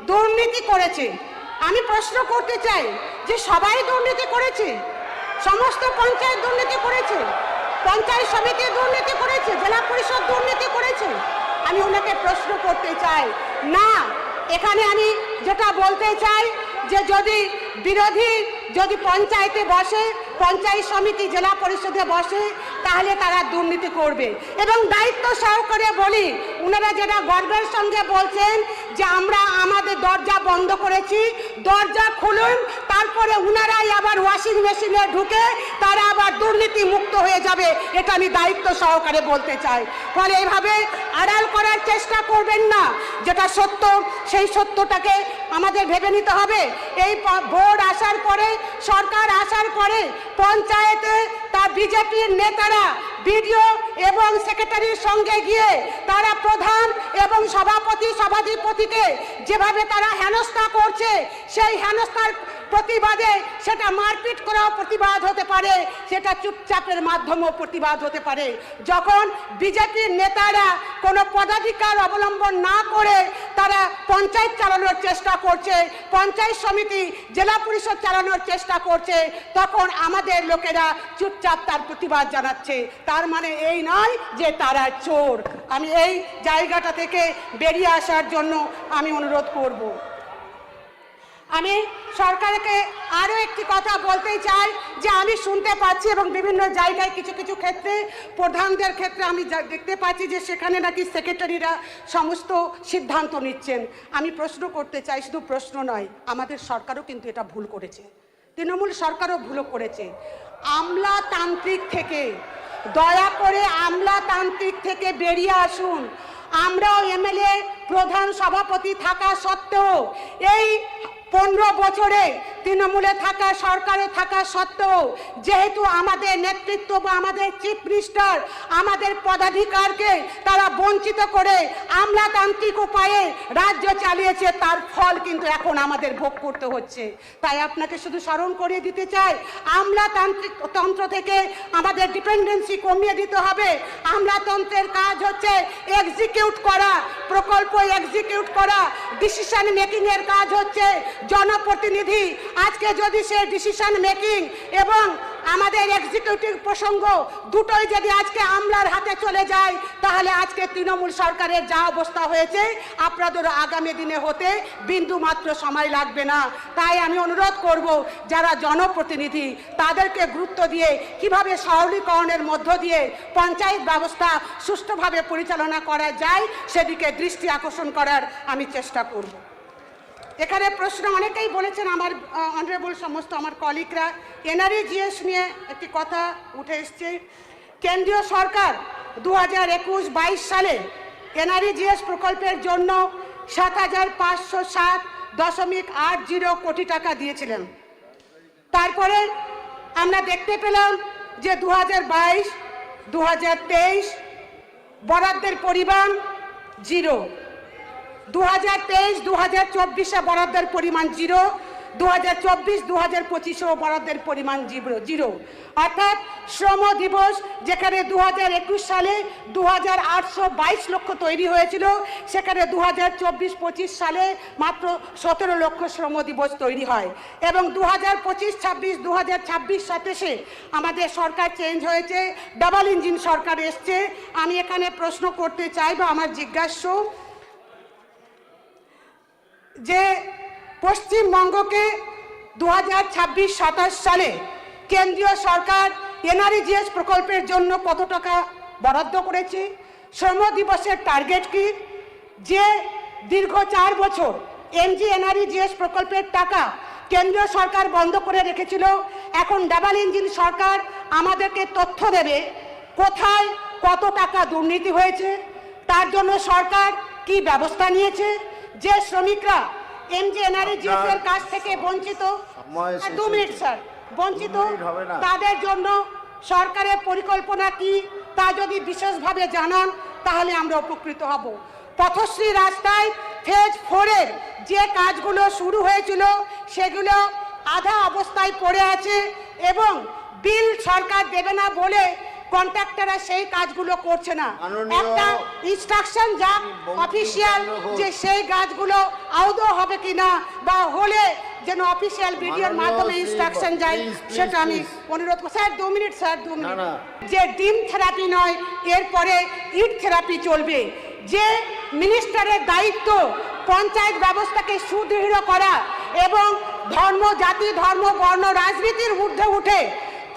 দুর্নীতি করেছে। আমি প্রশ্ন করতে চাই যে সবাই দুর্নীতি করেছে? সমস্ত পঞ্চায়েত দুর্নীতি করেছে, পঞ্চায়েত সমিতি দুর্নীতি করেছে, জেলা পরিষদ দুর্নীতি করেছে? আমি ওনাকে প্রশ্ন করতে চাই না। এখানে আমি যেটা বলতে চাই যে যদি বিরোধী যদি পঞ্চায়েতে বসে, পঞ্চায়েত সমিতি জেলা পরিষদে বসে, তাহলে তারা দুর্নীতি করবে। এবং দায়িত্ব সহকারে বলি, ওনারা যেটা গর্বের সঙ্গে বলছেন যে আমরা আমাদের দরজা বন্ধ করেছি, দরজা খুলুন, তারপরে ওনারাই আবার ওয়াশিং মেশিনে ঢুকে তারা আবার দুর্নীতি মুক্ত হয়ে যাবে, এটা আমি দায়িত্ব সহকারে বলতে চাই। ফলে এইভাবে আড়াল করার চেষ্টা করবেন না। যেটা সত্য সেই সত্যটাকে আমাদের ভেবে নিতে হবে। এই বোর্ড আসার পরে, সরকার আসার পরে পঞ্চায়েতে তার বিজেপির নেতারা বিডিও এবং সেক্রেটারির সঙ্গে গিয়ে তারা প্রধান এবং সভাধিপতিকে যেভাবে তারা হেনস্থা করছে, সেই হেনস্থার প্রতিবাদে সেটা মারপিট করাও প্রতিবাদ হতে পারে, সেটা চুপচাপের মাধ্যমেও প্রতিবাদ হতে পারে। যখন বিজেপির নেতারা কোনো পদাধিকার অবলম্বন না করে তারা পঞ্চায়েত চালানোর চেষ্টা করছে, পঞ্চায়েত সমিতি জেলা পরিষদ চালানোর চেষ্টা করছে, তখন আমাদের লোকেরা চুপচাপ তার প্রতিবাদ জানাচ্ছে। তার মানে এই নয় যে তারা চোর। আমি এই জায়গাটা থেকে বেরিয়ে আসার জন্য আমি অনুরোধ করব। আমি সরকারকে আরও একটি কথা বলতে চাই যে আমি শুনতে পাচ্ছি এবং বিভিন্ন জায়গায় কিছু কিছু ক্ষেত্রে প্রধানদের ক্ষেত্রে আমি দেখতে পাচ্ছি যে সেখানে নাকি সেক্রেটারিরা সমস্ত সিদ্ধান্ত নিচ্ছেন। আমি প্রশ্ন করতে চাই, শুধু প্রশ্ন নয়, আমাদের সরকারও কিন্তু এটা ভুল করেছে, তৃণমূল সরকারও ভুল করেছে। আমলাতান্ত্রিক থেকে, দয়া করে আমলাতান্ত্রিক থেকে বেরিয়ে আসুন। আমরাও এমএলএ প্রধান সভাপতি থাকা সত্ত্বেও, এই 15 বছরে তৃণমূলে থাকা, সরকারে থাকা সত্ত্বেও, যেহেতু আমাদের নেতৃত্ব বা আমাদের চিফ মিনিস্টার আমাদের পদাধিকারকে তারা বঞ্চিত করে আমলাতান্ত্রিক উপায়ে রাজ্য চালিয়েছে, তার ফল কিন্তু এখন আমাদের ভোগ করতে হচ্ছে। তাই আপনাকে শুধু স্মরণ করিয়ে দিতে চাই, আমলাতান্ত্রিক তন্ত্র থেকে আমাদের ডিপেন্ডেন্সি কমিয়ে দিতে হবে। আমলাতন্ত্রের কাজ হচ্ছে এক্সিকিউট করা, প্রকল্প এক্সিকিউট করা, ডিসিশন মেকিংয়ের কাজ হচ্ছে জনপ্রতিনিধি। আজকে যদি সে ডিসিশন মেকিং এবং আমাদের এক্সিকিউটিভ প্রসঙ্গ দুটোই যদি আজকে আমলার হাতে চলে যায়, তাহলে আজকে তৃণমূল সরকারের যা অবস্থা হয়েছে আপনাদেরও আগামী দিনে হতে বিন্দু মাত্র সময় লাগবে না। তাই আমি অনুরোধ করব, যারা জনপ্রতিনিধি তাদেরকে গুরুত্ব দিয়ে কিভাবে সরলীকরণের মধ্য দিয়ে পঞ্চায়েত ব্যবস্থা সুষ্ঠুভাবে পরিচালনা করা যায় সেদিকে দৃষ্টি আকর্ষণ করার আমি চেষ্টা করব। এখানে প্রশ্ন অনেকেই বলেছেন, আমার অনারেবল সমস্ত আমার কলিগরা, এনআরইজিএস নিয়ে একটি কথা উঠে এসছে। কেন্দ্রীয় সরকার 2021-22 সালে এনআরইজিএস প্রকল্পের জন্য 7,507.80 কোটি টাকা দিয়েছিলেন। তারপরে আমরা দেখতে পেলাম যে 2022-2023 বরাদ্দের পরিমাণ 0, 2023-2024 বরাদ্দের পরিমাণ 0, 2024-2025 বরাদ্দের পরিমাণ 0। অর্থাৎ শ্রম দিবস যেখানে 2021 সালে 2,822 লক্ষ তৈরি হয়েছিল, সেখানে 2024-25 সালে মাত্র 17 লক্ষ শ্রম দিবস তৈরি হয়। এবং 2025-26, 2026-27 আমাদের সরকার চেঞ্জ হয়েছে, ডাবল ইঞ্জিন সরকার এসছে। আমি এখানে প্রশ্ন করতে চাই বা আমার জিজ্ঞাস্য যে পশ্চিমবঙ্গকে 2026-27 সালে কেন্দ্রীয় সরকার এনআরইজিএস প্রকল্পের জন্য কত টাকা বরাদ্দ করেছে, শ্রম দিবসের টার্গেট কি? যে দীর্ঘ 4 বছর এনআরইজিএস প্রকল্পের টাকা কেন্দ্রীয় সরকার বন্ধ করে রেখেছিল, এখন ডাবল ইঞ্জিন সরকার আমাদেরকে তথ্য দেবে কোথায় কত টাকা দুর্নীতি হয়েছে, তার জন্য সরকার কি ব্যবস্থা নিয়েছে। যে শ্রমিকরা এনআরইজিএস এর কাছ থেকে বঞ্চিত, 2 মিনিট স্যার, বঞ্চিত, তাদের জন্য সরকারের পরিকল্পনা কি তা যদি বিশেষভাবে জানান তাহলে আমরা উপকৃত হব। পথশ্রী রাস্তায় ফেজ 4-এর যে কাজগুলো শুরু হয়েছিল সেগুলো আধা অবস্থায় পড়ে আছে এবং বিল সরকার দেবে না বলে কন্ট্রাক্টররা সেই কাজগুলো করছে না। মাননীয় একটা ইনস্ট্রাকশন যাক অফিসিয়াল যে সেই কাজগুলো আদৌ হবে কিনা বা হলে যেন অফিসিয়াল ভিডিওর মাধ্যমে ইনস্ট্রাকশন যায় সেটা আমি অনুরোধ করছি। Sir 2 minute, sir 2 minute. যে ডিম থেরাপি নয়, এরপরে ইট থেরাপি চলবে। যে মিনিস্টারের দায়িত্ব পঞ্চায়েত ব্যবস্থাকে সুদৃঢ় করা এবং ধর্ম, জাতি, ধর্ম, বর্ণ, রাজনীতির ঊর্ধ্বে উঠে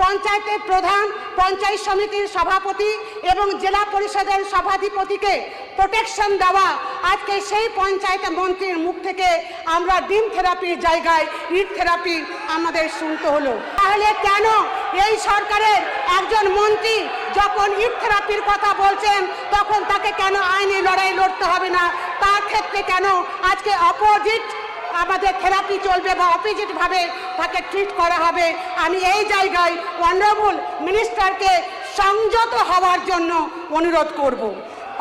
পঞ্চায়েতের প্রধান, পঞ্চায়েত সমিতির সভাপতি এবং জেলা পরিষদের সভাধিপতিকে প্রোটেকশন দেওয়া, আজকে সেই পঞ্চায়েত মন্ত্রীর মুখ থেকে আমরা ডিম থেরাপির জায়গায় ইট থেরাপি আমাদের শুনতে হলো। তাহলে কেন এই সরকারের একজন মন্ত্রী যখন ইট থেরাপির কথা বলছেন তখন তাকে কেন আইনি লড়াই লড়তে হবে না? তার ক্ষেত্রে কেন আজকে অপোজিট আমাদের থেরাপি চলবে বা অপোজিট ভাবে তাকে ট্রিট করা হবে? আমি এই জায়গায় অনারেবল মিনিস্টারকে সংযত হওয়ার জন্য অনুরোধ করব।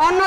অন্য